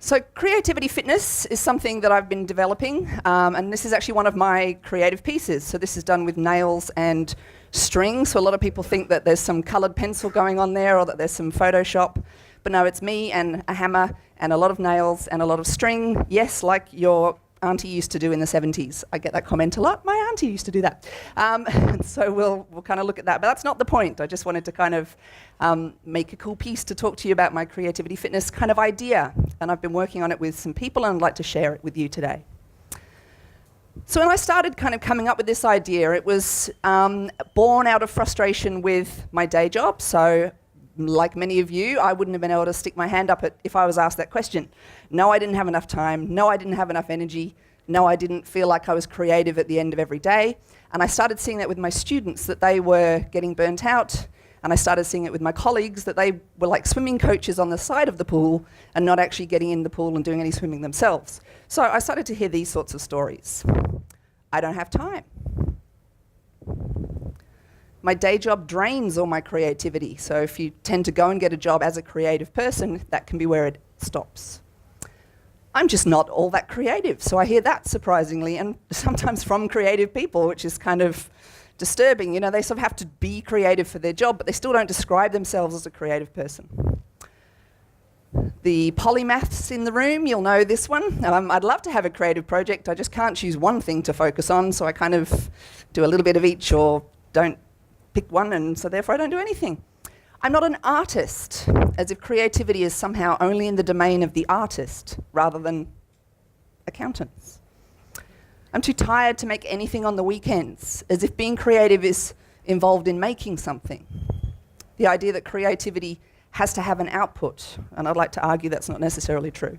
So creativity fitness is something that I've been developing, and this is actually one of my creative pieces. So this is done with nails and string. So a lot of people think that there's some coloured pencil going on there or that there's some Photoshop. But no, it's me and a hammer and a lot of nails and a lot of string. Yes, like your auntie used to do in the 70s. I get that comment a lot. My auntie used to do that. And so we'll kind of look at that. But that's not the point. I just wanted to kind of make a cool piece to talk to you about my creativity fitness kind of idea. And I've been working on it with some people, and I'd like to share it with you today. So when I started kind of coming up with this idea, it was born out of frustration with my day job. So like many of you, I wouldn't have been able to stick my hand up if I was asked that question. No, I didn't have enough time. No, I didn't have enough energy. No, I didn't feel like I was creative at the end of every day. And I started seeing that with my students, that they were getting burnt out. And I started seeing it with my colleagues, that they were like swimming coaches on the side of the pool and not actually getting in the pool and doing any swimming themselves. So I started to hear these sorts of stories. I don't have time. My day job drains all my creativity. So if you tend to go and get a job as a creative person, that can be where it stops. I'm just not all that creative. So I hear that surprisingly, and sometimes from creative people, which is kind of disturbing. You know, they sort of have to be creative for their job, but they still don't describe themselves as a creative person. The polymaths in the room, you'll know this one. I'd love to have a creative project. I just can't choose one thing to focus on, so I kind of do a little bit of each or don't pick one, and so therefore I don't do anything. I'm not an artist, as if creativity is somehow only in the domain of the artist rather than accountants. I'm too tired to make anything on the weekends, as if being creative is involved in making something. The idea that creativity has to have an output, and I'd like to argue that's not necessarily true.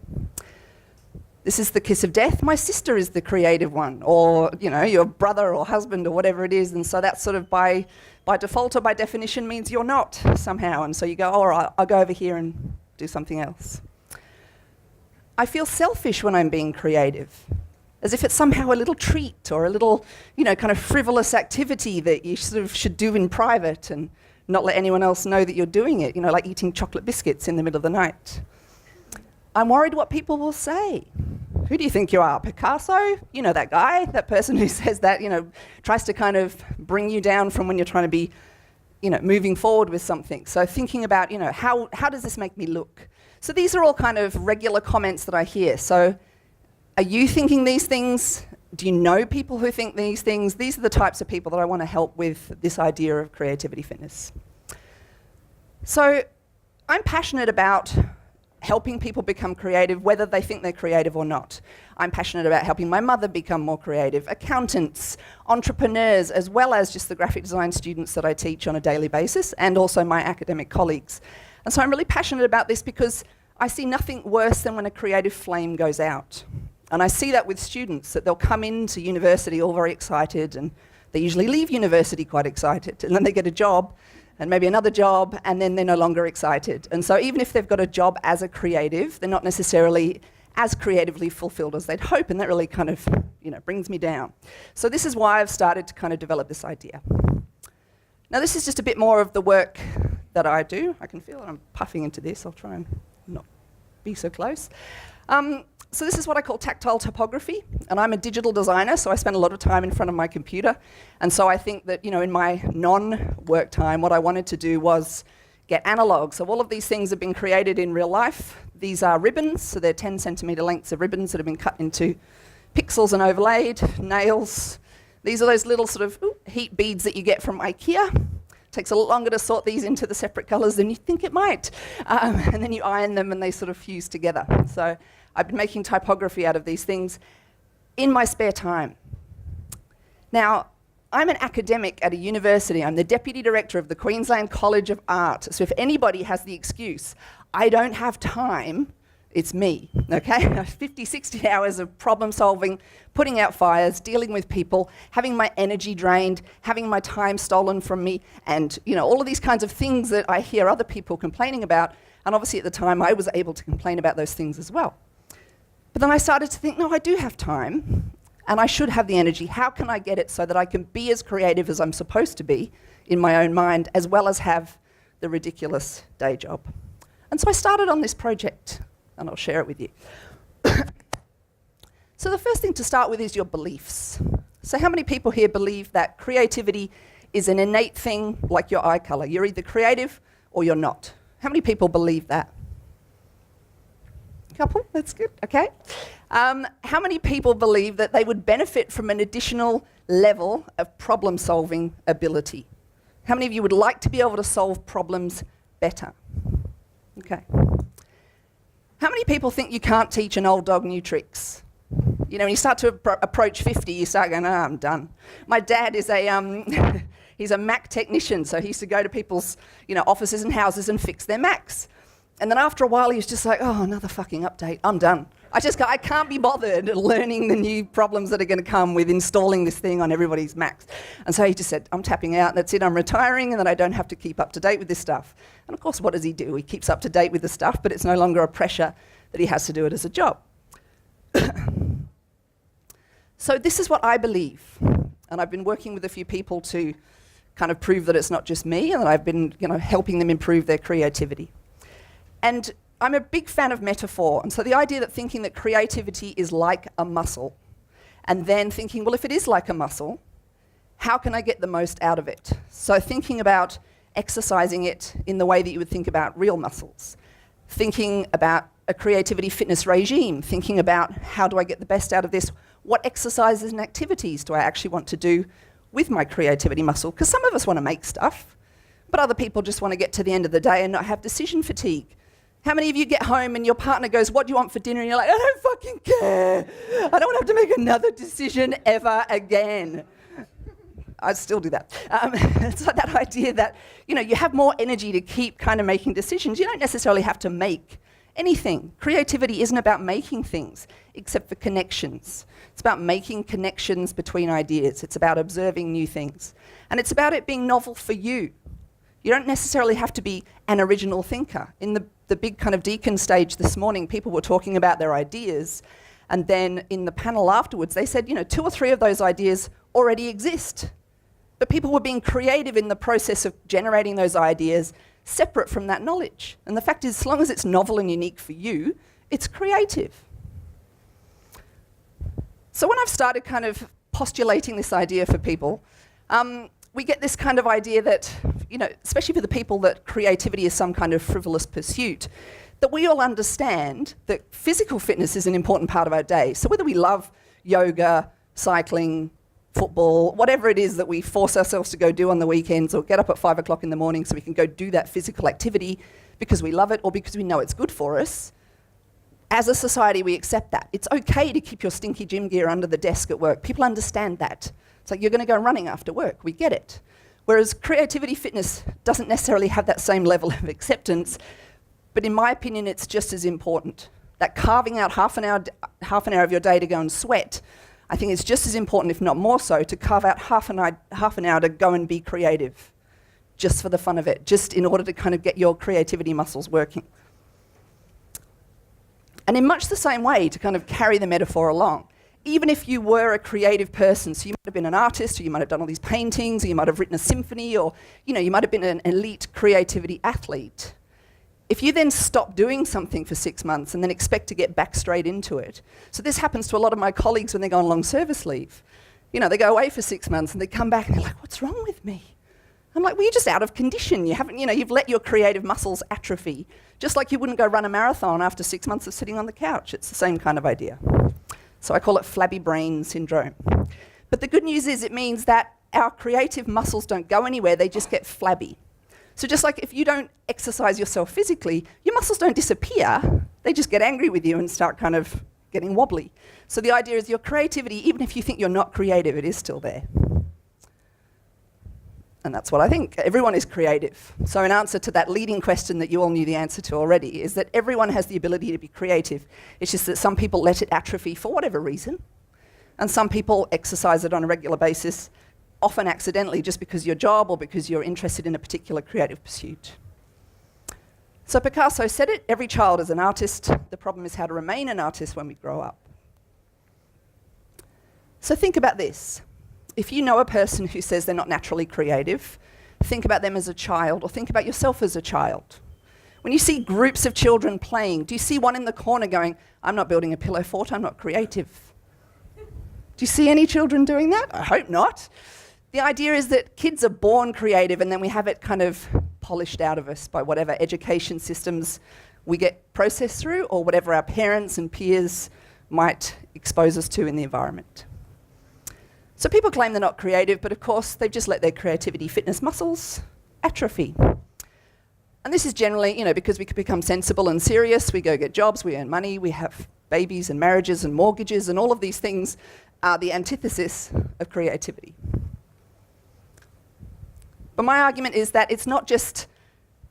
This is the kiss of death. My sister is the creative one, or you know, your brother or husband or whatever it is, and so that's sort of by default or by definition means you're not somehow, and so you go, all right, I'll go over here and do something else. I feel selfish when I'm being creative, as if it's somehow a little treat or a little, you know, kind of frivolous activity that you sort of should do in private and not let anyone else know that you're doing it, you know, like eating chocolate biscuits in the middle of the night. I'm worried what people will say. Who do you think you are, Picasso? You know, that guy, that person who says that, you know, tries to kind of bring you down from when you're trying to be, you know, moving forward with something. So thinking about, you know, how does this make me look? So these are all kind of regular comments that I hear. So are you thinking these things? Do you know people who think these things? These are the types of people that I want to help with this idea of creativity fitness. So I'm passionate about helping people become creative, whether they think they're creative or not. I'm passionate about helping my mother become more creative, accountants, entrepreneurs, as well as just the graphic design students that I teach on a daily basis, and also my academic colleagues. And so I'm really passionate about this because I see nothing worse than when a creative flame goes out. And I see that with students, that they'll come into university all very excited, and they usually leave university quite excited, and then they get a job, and maybe another job, and then they're no longer excited. And so even if they've got a job as a creative, they're not necessarily as creatively fulfilled as they'd hope, and that really kind of, you know, brings me down. So this is why I've started to kind of develop this idea. Now this is just a bit more of the work that I do. I can feel that I'm puffing into this. I'll try and not be so close. So this is what I call tactile typography, and I'm a digital designer, so I spend a lot of time in front of my computer. And so I think that, you know, in my non-work time, what I wanted to do was get analog. So all of these things have been created in real life. These are ribbons, so they're 10 centimetre lengths of ribbons that have been cut into pixels and overlaid, nails. These are those little sort of heat beads that you get from IKEA. Takes a lot longer to sort these into the separate colours than you think it might. And then you iron them and they sort of fuse together. So I've been making typography out of these things in my spare time. Now, I'm an academic at a university. I'm the Deputy Director of the Queensland College of Art. So if anybody has the excuse, I don't have time, it's me, okay? 50, 60 hours of problem solving, putting out fires, dealing with people, having my energy drained, having my time stolen from me, and you know, all of these kinds of things that I hear other people complaining about. And obviously at the time I was able to complain about those things as well. But then I started to think, no, I do have time, and I should have the energy. How can I get it so that I can be as creative as I'm supposed to be in my own mind, as well as have the ridiculous day job? And so I started on this project. and I'll share it with you. So the first thing to start with is your beliefs. So how many people here believe that creativity is an innate thing like your eye colour? You're either creative or you're not. How many people believe that? Couple, that's good, okay. How many people believe that they would benefit from an additional level of problem-solving ability? How many of you would like to be able to solve problems better? Okay. How many people think you can't teach an old dog new tricks? You know, when you start to approach 50, you start going, I'm done. My dad is a, he's a Mac technician, so he used to go to people's, offices and houses and fix their Macs. And then after a while, he was just like, oh, another fucking update, I'm done. I can't be bothered learning the new problems that are going to come with installing this thing on everybody's Macs. And so he just said, I'm tapping out, that's it, I'm retiring, and then I don't have to keep up to date with this stuff. And of course, what does he do? He keeps up to date with the stuff, but it's no longer a pressure that he has to do it as a job. So this is what I believe. And I've been working with a few people to kind of prove that it's not just me, and that I've been helping them improve their creativity. And I'm a big fan of metaphor, and so the idea that thinking that creativity is like a muscle, and then thinking, well, if it is like a muscle, how can I get the most out of it? So thinking about exercising it in the way that you would think about real muscles, thinking about a creativity fitness regime, thinking about how do I get the best out of this, what exercises and activities do I actually want to do with my creativity muscle? Because some of us want to make stuff, but other people just want to get to the end of the day and not have decision fatigue. How many of you get home and your partner goes, what do you want for dinner? And you're like, I don't fucking care. I don't want to have to make another decision ever again. I still do that. It's like that idea that, you have more energy to keep kind of making decisions. You don't necessarily have to make anything. Creativity isn't about making things, except for connections. It's about making connections between ideas. It's about observing new things. And it's about it being novel for you. You don't necessarily have to be an original thinker. In the big kind of deacon stage this morning, people were talking about their ideas. And then in the panel afterwards, they said, 2 or 3 of those ideas already exist. But people were being creative in the process of generating those ideas separate from that knowledge. And the fact is, as long as it's novel and unique for you, it's creative. So when I've started kind of postulating this idea for people, we get this kind of idea that, especially for the people that creativity is some kind of frivolous pursuit, that we all understand that physical fitness is an important part of our day. So whether we love yoga, cycling, football, whatever it is that we force ourselves to go do on the weekends, or get up at 5 o'clock in the morning so we can go do that physical activity because we love it or because we know it's good for us, as a society we accept that. It's okay to keep your stinky gym gear under the desk at work. People understand that. It's like you're going to go running after work. We get it. Whereas creativity fitness doesn't necessarily have that same level of acceptance, but in my opinion it's just as important. That carving out half an hour of your day to go and sweat, I think it's just as important, if not more so, to carve out half an hour to go and be creative, just for the fun of it, just in order to kind of get your creativity muscles working. And in much the same way, to kind of carry the metaphor along, even if you were a creative person, so you might have been an artist, or you might have done all these paintings, or you might have written a symphony, or you might have been an elite creativity athlete, if you then stop doing something for 6 months and then expect to get back straight into it. So this happens to a lot of my colleagues when they go on long service leave. They go away for 6 months and they come back and they're like, what's wrong with me? I'm like, well, you're just out of condition. You haven't, you've let your creative muscles atrophy, just like you wouldn't go run a marathon after 6 months of sitting on the couch. It's the same kind of idea. So I call it flabby brain syndrome. But the good news is it means that our creative muscles don't go anywhere, they just get flabby. So just like if you don't exercise yourself physically, your muscles don't disappear, they just get angry with you and start kind of getting wobbly. So the idea is your creativity, even if you think you're not creative, it is still there. And that's what I think. Everyone is creative. So in answer to that leading question that you all knew the answer to already, is that everyone has the ability to be creative. It's just that some people let it atrophy for whatever reason, and some people exercise it on a regular basis, often accidentally, just because your job or because you're interested in a particular creative pursuit. So Picasso said it, every child is an artist. The problem is how to remain an artist when we grow up. So think about this. If you know a person who says they're not naturally creative, think about them as a child, or think about yourself as a child. When you see groups of children playing, do you see one in the corner going, I'm not building a pillow fort, I'm not creative? Do you see any children doing that? I hope not. The idea is that kids are born creative and then we have it kind of polished out of us by whatever education systems we get processed through or whatever our parents and peers might expose us to in the environment. So people claim they're not creative, but of course they've just let their creativity fitness muscles atrophy. And this is generally, because we can become sensible and serious, we go get jobs, we earn money, we have babies and marriages and mortgages, and all of these things are the antithesis of creativity. But my argument is that it's not just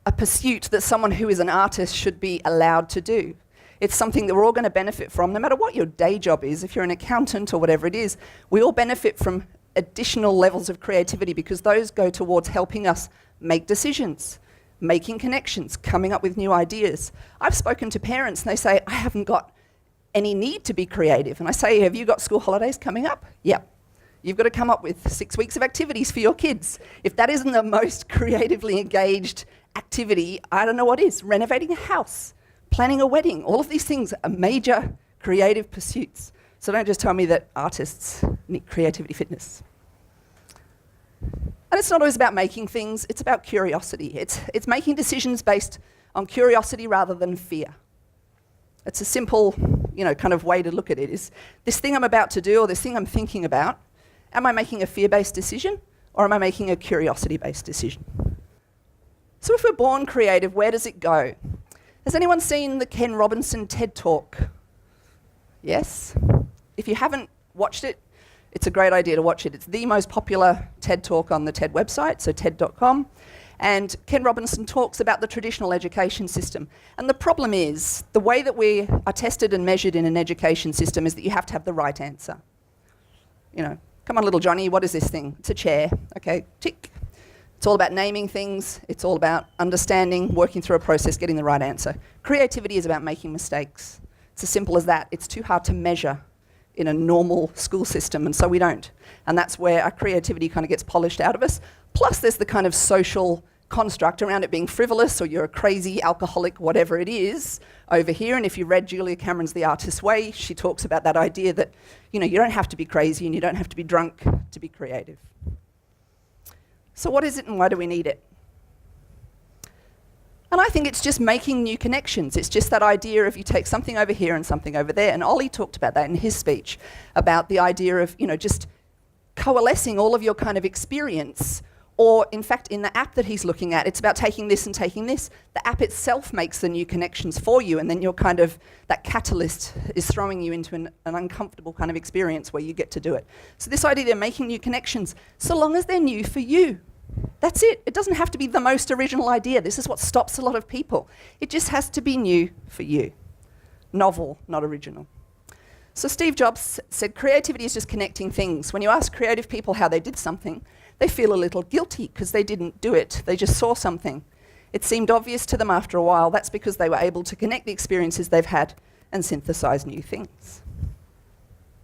a pursuit that someone who is an artist should be allowed to do. It's something that we're all going to benefit from, no matter what your day job is. If you're an accountant or whatever it is, we all benefit from additional levels of creativity because those go towards helping us make decisions, making connections, coming up with new ideas. I've spoken to parents and they say, I haven't got any need to be creative. And I say, have you got school holidays coming up? Yep. You've got to come up with 6 weeks of activities for your kids. If that isn't the most creatively engaged activity, I don't know what is. Renovating a house, planning a wedding, all of these things are major creative pursuits. So don't just tell me that artists need creativity fitness. And it's not always about making things, it's about curiosity. It's making decisions based on curiosity rather than fear. It's a simple, kind of way to look at it is, this thing I'm about to do or this thing I'm thinking about, am I making a fear-based decision or am I making a curiosity-based decision? So if we're born creative, where does it go? Has anyone seen the Ken Robinson TED Talk? Yes? If you haven't watched it, it's a great idea to watch it. It's the most popular TED Talk on the TED website, so TED.com. And Ken Robinson talks about the traditional education system. And the problem is, the way that we are tested and measured in an education system is that you have to have the right answer. Come on, little Johnny, what is this thing? It's a chair. Okay, tick. It's all about naming things. It's all about understanding, working through a process, getting the right answer. Creativity is about making mistakes. It's as simple as that. It's too hard to measure in a normal school system, and so we don't. And that's where our creativity kind of gets polished out of us. Plus, there's the kind of social construct around it being frivolous, or you're a crazy alcoholic, whatever it is, over here. And if you read Julia Cameron's The Artist's Way, she talks about that idea that, you don't have to be crazy and you don't have to be drunk to be creative. So what is it and why do we need it? And I think it's just making new connections. It's just that idea of you take something over here and something over there. And Ollie talked about that in his speech, about the idea of, just coalescing all of your kind of experience. Or, in fact, in the app that he's looking at, it's about taking this and taking this. The app itself makes the new connections for you, and then you're kind of, that catalyst is throwing you into an uncomfortable kind of experience where you get to do it. So this idea they're making new connections, so long as they're new for you. That's it. It doesn't have to be the most original idea. This is what stops a lot of people. It just has to be new for you. Novel, not original. So Steve Jobs said creativity is just connecting things. When you ask creative people how they did something, they feel a little guilty because they didn't do it. They just saw something. It seemed obvious to them after a while. That's because they were able to connect the experiences they've had and synthesize new things.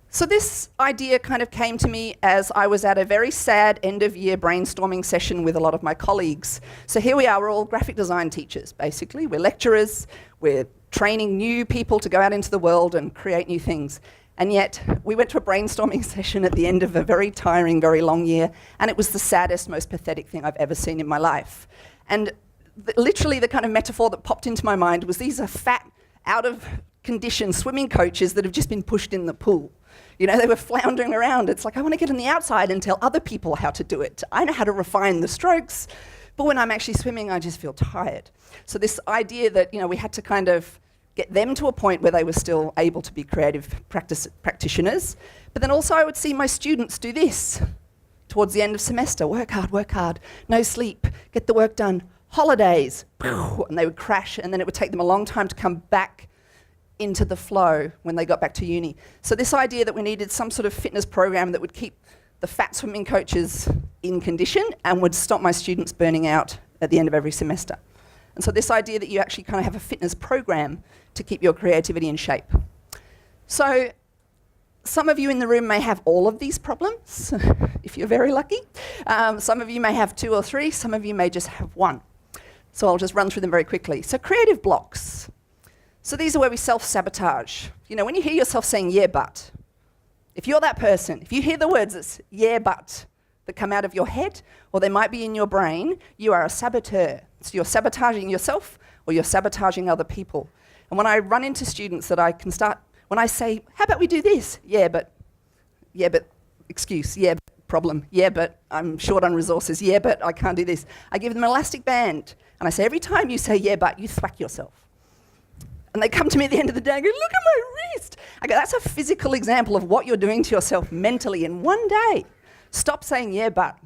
So this idea kind of came to me as I was at a very sad end-of-year brainstorming session with a lot of my colleagues. So here we are, we're all graphic design teachers, basically. We're lecturers, we're training new people to go out into the world and create new things. And yet, we went to a brainstorming session at the end of a very tiring, very long year, and it was the saddest, most pathetic thing I've ever seen in my life. And literally the kind of metaphor that popped into my mind was these are fat, out-of-condition swimming coaches that have just been pushed in the pool. They were floundering around. It's like, I want to get on the outside and tell other people how to do it. I know how to refine the strokes, but when I'm actually swimming, I just feel tired. So this idea that, we had to kind of get them to a point where they were still able to be creative practitioners. But then also I would see my students do this towards the end of semester. Work hard, no sleep, get the work done, holidays, and they would crash, and then it would take them a long time to come back into the flow when they got back to uni. So this idea that we needed some sort of fitness program that would keep the fat swimming coaches in condition and would stop my students burning out at the end of every semester. And so this idea that you actually kind of have a fitness program to keep your creativity in shape. So some of you in the room may have all of these problems, if you're very lucky. Some of you may have 2 or 3, some of you may just have 1. So I'll just run through them very quickly. So creative blocks. So these are where we self-sabotage. You know, when you hear yourself saying, yeah, but, if you're that person, if you hear the words that's yeah, but, that come out of your head, or they might be in your brain, you are a saboteur. So you're sabotaging yourself, or you're sabotaging other people. And when I run into students that I can start, when I say, how about we do this? Yeah, but, excuse, yeah, but, problem. Yeah, but I'm short on resources. Yeah, but I can't do this. I give them an elastic band, and I say, every time you say yeah, but, you thwack yourself. And they come to me at the end of the day and go, look at my wrist. I go, that's a physical example of what you're doing to yourself mentally in one day. Stop saying yeah, but.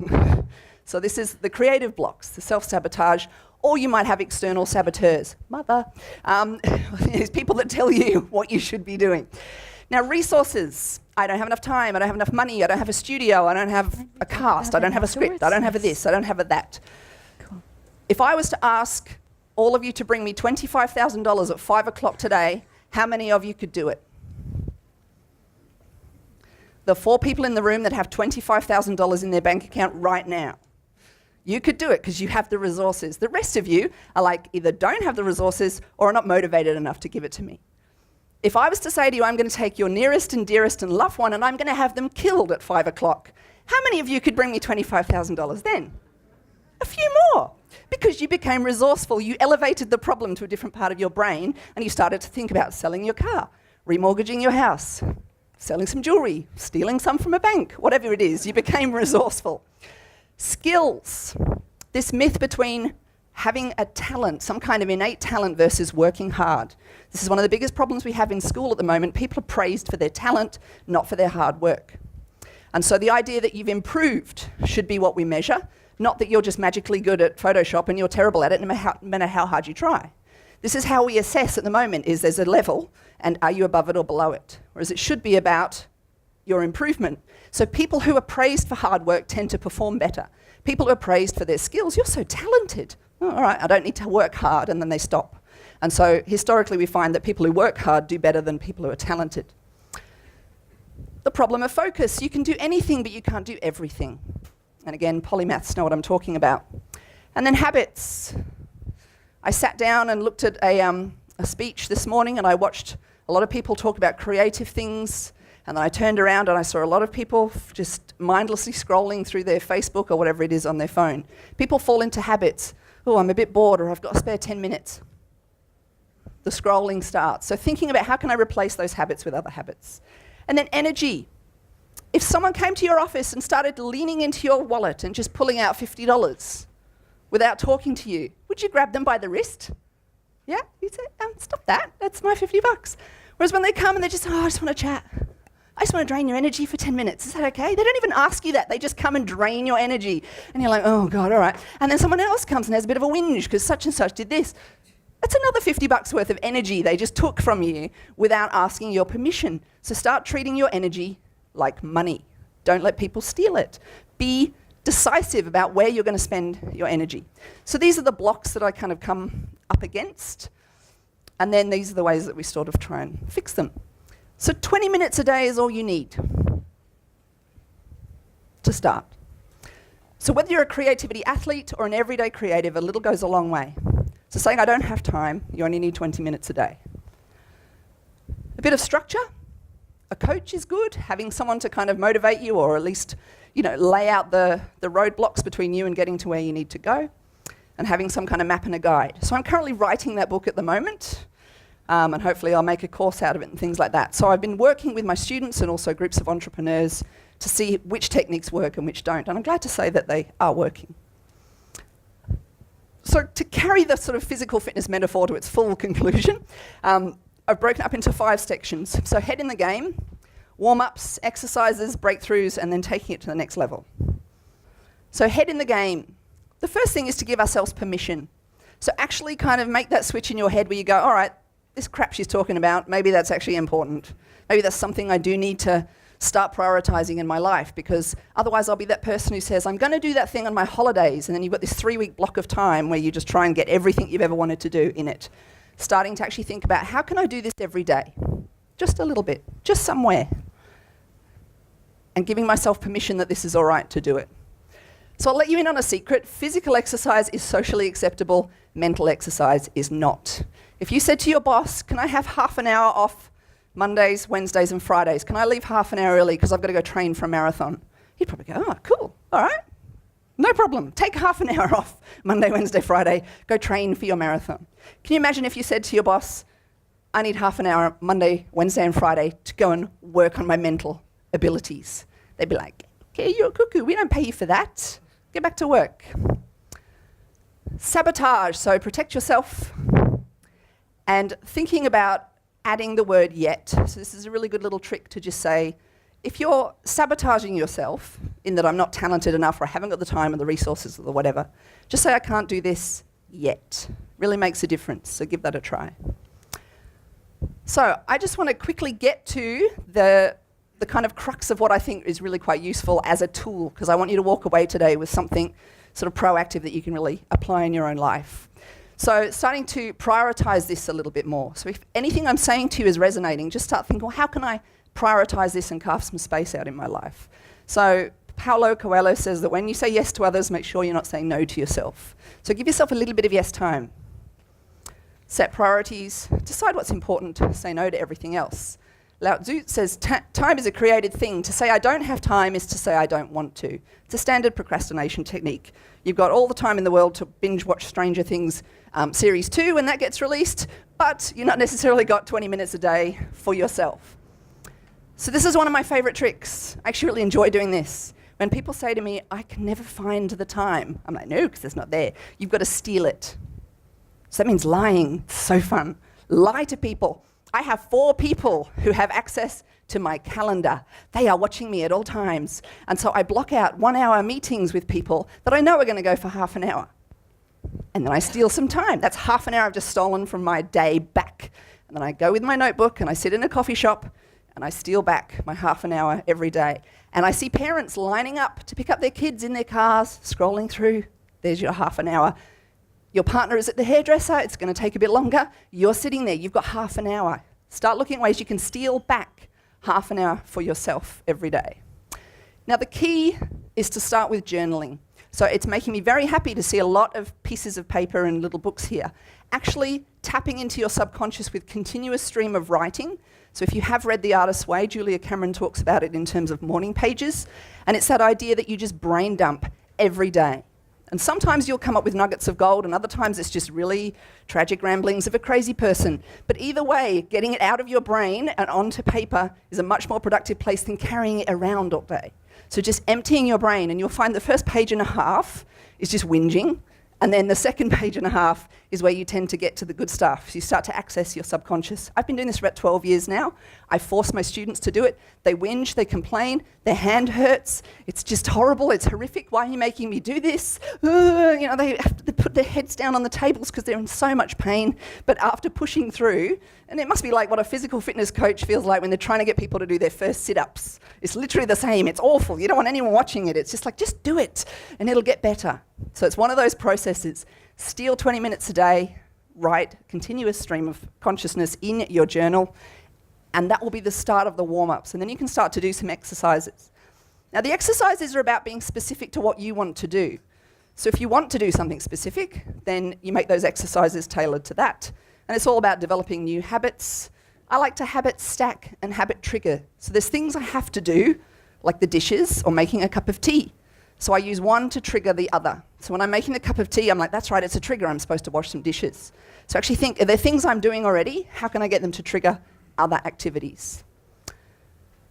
So this is the creative blocks, the self-sabotage, or you might have external saboteurs. Mother. There's people that tell you what you should be doing. Now, resources. I don't have enough time. I don't have enough money. I don't have a studio. I don't have a cast. I don't have a script. I don't have a this. I don't have a that. Cool. If I was to ask all of you to bring me $25,000 at 5 o'clock today, how many of you could do it? The 4 people in the room that have $25,000 in their bank account right now. You could do it because you have the resources. The rest of you are like either don't have the resources or are not motivated enough to give it to me. If I was to say to you, I'm going to take your nearest and dearest and loved one and I'm going to have them killed at 5 o'clock, how many of you could bring me $25,000 then? A few more. Because you became resourceful, you elevated the problem to a different part of your brain and you started to think about selling your car, remortgaging your house, selling some jewelry, stealing some from a bank, whatever it is, you became resourceful. Skills. This myth between having a talent, some kind of innate talent versus working hard. This is one of the biggest problems we have in school at the moment. People are praised for their talent, not for their hard work. And so the idea that you've improved should be what we measure, not that you're just magically good at Photoshop and you're terrible at it no matter how hard you try. This is how we assess at the moment, is there's a level and are you above it or below it? Whereas it should be about your improvement. So people who are praised for hard work tend to perform better. People who are praised for their skills, you're so talented. Oh, all right, I don't need to work hard, and then they stop. And so historically we find that people who work hard do better than people who are talented. The problem of focus. You can do anything, but you can't do everything. And again, polymaths know what I'm talking about. And then habits. I sat down and looked at a speech this morning and I watched a lot of people talk about creative things, and then I turned around and I saw a lot of people just mindlessly scrolling through their Facebook or whatever it is on their phone. People fall into habits. Oh, I'm a bit bored, or I've got a spare 10 minutes. The scrolling starts. So thinking about how can I replace those habits with other habits. And then energy. If someone came to your office and started leaning into your wallet and just pulling out $50 without talking to you, would you grab them by the wrist? Yeah? You'd say, stop that. That's my $50. Whereas when they come and they're just, I just want to chat. I just want to drain your energy for 10 minutes. Is that okay? They don't even ask you that. They just come and drain your energy. And you're like, oh, God, all right. And then someone else comes and has a bit of a whinge because such and such did this. That's another $50 worth of energy they just took from you without asking your permission. So start treating your energy like money. Don't let people steal it. Be decisive about where you're going to spend your energy. So these are the blocks that I kind of come up against. And then these are the ways that we sort of try and fix them. So 20 minutes a day is all you need to start. So whether you're a creativity athlete or an everyday creative, a little goes a long way. So saying I don't have time, you only need 20 minutes a day. A bit of structure. A coach is good, having someone to kind of motivate you or at least, lay out the roadblocks between you and getting to where you need to go, and having some kind of map and a guide. So I'm currently writing that book at the moment. And hopefully I'll make a course out of it and things like that. So I've been working with my students and also groups of entrepreneurs to see which techniques work and which don't. And I'm glad to say that they are working. So to carry the sort of physical fitness metaphor to its full conclusion, I've broken up into 5 sections. So head in the game, warm-ups, exercises, breakthroughs, and then taking it to the next level. So head in the game. The first thing is to give ourselves permission. So actually kind of make that switch in your head where you go, all right, this crap she's talking about, maybe that's actually important. Maybe that's something I do need to start prioritizing in my life, because otherwise I'll be that person who says, I'm going to do that thing on my holidays, and then you've got this 3-week block of time where you just try and get everything you've ever wanted to do in it. Starting to actually think about, how can I do this every day? Just a little bit, just somewhere. And giving myself permission that this is all right to do it. So I'll let you in on a secret. Physical exercise is socially acceptable. mental exercise is not. If you said to your boss, can I have half an hour off Mondays, Wednesdays and Fridays? Can I leave half an hour early because I've got to go train for a marathon? He'd probably go, oh, cool, all right. No problem. Take half an hour off Monday, Wednesday, Friday. Go train for your marathon. Can you imagine if you said to your boss, I need half an hour Monday, Wednesday and Friday to go and work on my mental abilities? They'd be like, okay, you're a cuckoo. We don't pay you for that. Get back to work. Sabotage. So protect yourself. And thinking about adding the word yet. So this is a really good little trick to just say, if you're sabotaging yourself in that I'm not talented enough or I haven't got the time or the resources or the whatever, just say I can't do this yet. Really makes a difference, so give that a try. So I just want to quickly get to the kind of crux of what I think is really quite useful as a tool, because I want you to walk away today with something sort of proactive that you can really apply in your own life. So starting to prioritize this a little bit more. So if anything I'm saying to you is resonating, just start thinking, well, how can I prioritize this and carve some space out in my life? So Paulo Coelho says that when you say yes to others, make sure you're not saying no to yourself. So give yourself a little bit of yes time. Set priorities, decide what's important, say no to everything else. Lao Tzu says time is a created thing. To say I don't have time is to say I don't want to. It's a standard procrastination technique. You've got all the time in the world to binge watch Stranger Things Series 2 when that gets released, but you've not necessarily got 20 minutes a day for yourself. So this is one of my favorite tricks. I actually really enjoy doing this. When people say to me, I can never find the time, I'm like, no, because it's not there. You've got to steal it. So that means lying. It's so fun. Lie to people. I have 4 people who have access to my calendar. They are watching me at all times. And so I block out 1-hour meetings with people that I know are going to go for half an hour. And then I steal some time. That's half an hour I've just stolen from my day back. And then I go with my notebook and I sit in a coffee shop and I steal back my half an hour every day. And I see parents lining up to pick up their kids in their cars, scrolling through. There's your half an hour. Your partner is at the hairdresser. It's going to take a bit longer. You're sitting there. You've got half an hour. Start looking at ways you can steal back half an hour for yourself every day. Now, the key is to start with journaling. So it's making me very happy to see a lot of pieces of paper and little books here. Actually tapping into your subconscious with continuous stream of writing. So if you have read The Artist's Way, Julia Cameron talks about it in terms of morning pages. And it's that idea that you just brain dump every day. And sometimes you'll come up with nuggets of gold, and other times it's just really tragic ramblings of a crazy person. But either way, getting it out of your brain and onto paper is a much more productive place than carrying it around all day. So just emptying your brain, and you'll find the first page and a half is just whinging, and then the second page and a half is where you tend to get to the good stuff. So you start to access your subconscious. I've been doing this for about 12 years now. I force my students to do it. They whinge, they complain, their hand hurts. It's just horrible, it's horrific. Why are you making me do this? They have to put their heads down on the tables because they're in so much pain. But after pushing through, and it must be like what a physical fitness coach feels like when they're trying to get people to do their first sit-ups. It's literally the same. It's awful. You don't want anyone watching it. It's just like, just do it, and it'll get better. So it's one of those processes. Steal 20 minutes a day, write continuous stream of consciousness in your journal, and that will be the start of the warm-ups. And then you can start to do some exercises. Now, the exercises are about being specific to what you want to do. So if you want to do something specific, then you make those exercises tailored to that. And it's all about developing new habits. I like to habit stack and habit trigger. So there's things I have to do, like the dishes or making a cup of tea. So I use one to trigger the other. So when I'm making a cup of tea, I'm like, that's right, it's a trigger. I'm supposed to wash some dishes. So actually think, are there things I'm doing already? How can I get them to trigger other activities?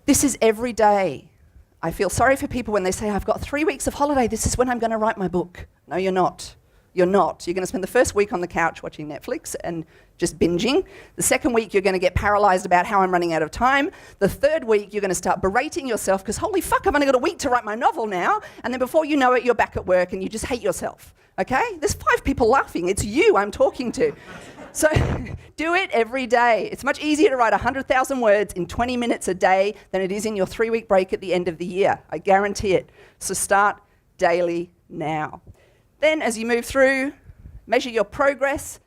This is every day. I feel sorry for people when they say, I've got 3 weeks of holiday. This is when I'm going to write my book. No, you're not. You're not. You're going to spend the first week on the couch watching Netflix and just binging. The second week, you're going to get paralyzed about how I'm running out of time. The third week, you're going to start berating yourself because, holy fuck, I've only got a week to write my novel now. And then before you know it, you're back at work and you just hate yourself. Okay? There's 5 people laughing. It's you I'm talking to. So do it every day. It's much easier to write 100,000 words in 20 minutes a day than it is in your 3-week break at the end of the year. I guarantee it. So start daily now. Then as you move through, measure your progress.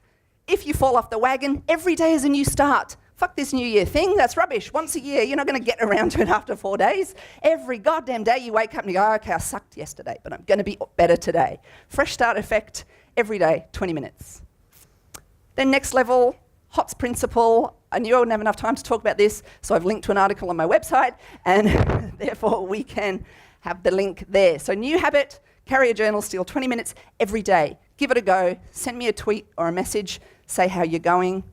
If you fall off the wagon, every day is a new start. Fuck this New Year thing, that's rubbish. Once a year, you're not going to get around to it after 4 days. Every goddamn day you wake up and you go, okay, I sucked yesterday, but I'm going to be better today. Fresh start effect, every day, 20 minutes. Then next level, HOTS principle. I knew I wouldn't have enough time to talk about this, so I've linked to an article on my website, and therefore we can have the link there. So new habit, carry a journal, steal 20 minutes every day. Give it a go. Send me a tweet or a message. Say how you're going.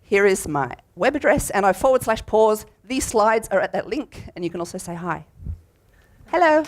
Here is my web address, and I /pause. These slides are at that link, and you can also say hi. Hello.